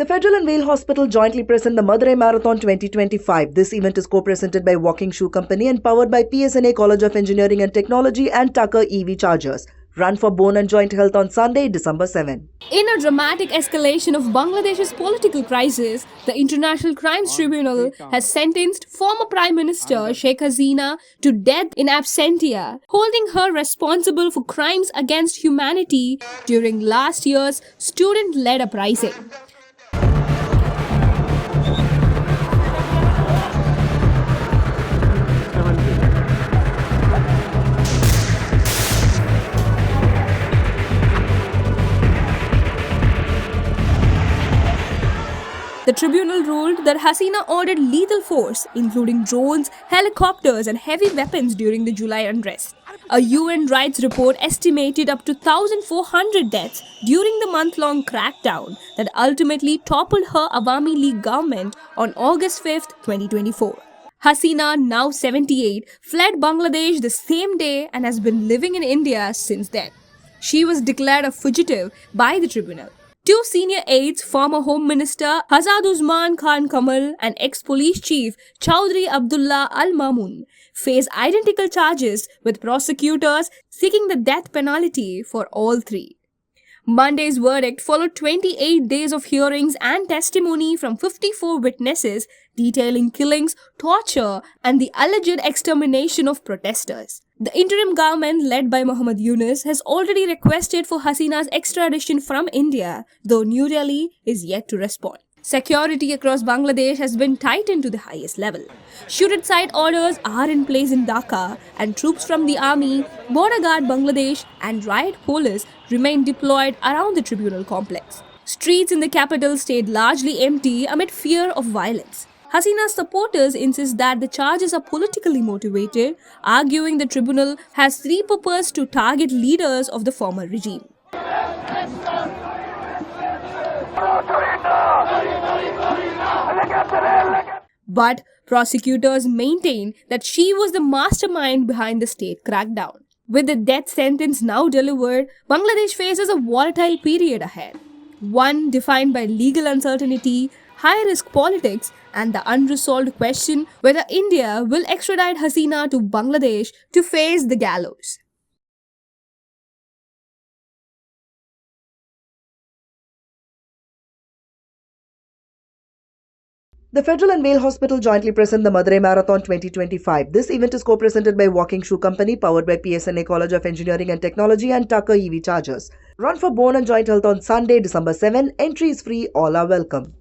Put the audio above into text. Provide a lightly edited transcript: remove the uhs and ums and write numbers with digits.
The Federal and Vale Hospital jointly present the Madurai Marathon 2025. This event is co-presented by Walking Shoe Company and powered by PSNA College of Engineering and Technology and Tucker EV Chargers. Run for bone and joint health on Sunday, December 7. In a dramatic escalation of Bangladesh's political crisis, the International Crimes Tribunal has sentenced former Prime Minister Sheikh Hasina to death in absentia, holding her responsible for crimes against humanity during last year's student-led uprising. The tribunal ruled that Hasina ordered lethal force, including drones, helicopters, and heavy weapons during the July unrest. A UN rights report estimated up to 1,400 deaths during the month-long crackdown that ultimately toppled her Awami League government on August 5, 2024. Hasina, now 78, fled Bangladesh the same day and has been living in India since then. She was declared a fugitive by the tribunal. Two senior aides, former Home Minister Azaduzzaman Khan Kamal and ex-police chief Chaudhry Abdullah Al Mamun, face identical charges, with prosecutors seeking the death penalty for all three. Monday's verdict followed 28 days of hearings and testimony from 54 witnesses detailing killings, torture, and the alleged extermination of protesters. The interim government, led by Muhammad Yunus, has already requested for Hasina's extradition from India, though New Delhi is yet to respond. Security across Bangladesh has been tightened to the highest level. Shoot-at-sight orders are in place in Dhaka, and troops from the army, Border Guard Bangladesh, and riot police remain deployed around the tribunal complex. Streets in the capital stayed largely empty amid fear of violence. Hasina's supporters insist that the charges are politically motivated, arguing the tribunal has repurposed to target leaders of the former regime. But prosecutors maintain that she was the mastermind behind the state crackdown. With the death sentence now delivered, Bangladesh faces a volatile period ahead. One defined by legal uncertainty, high-risk politics, and the unresolved question whether India will extradite Hasina to Bangladesh to face the gallows. The Federal and Vale Hospital jointly present the Madurai Marathon 2025. This event is co-presented by Walking Shoe Company, powered by PSNA College of Engineering and Technology and Tucker EV Chargers. Run for bone and joint health on Sunday, December 7. Entry is free. All are welcome.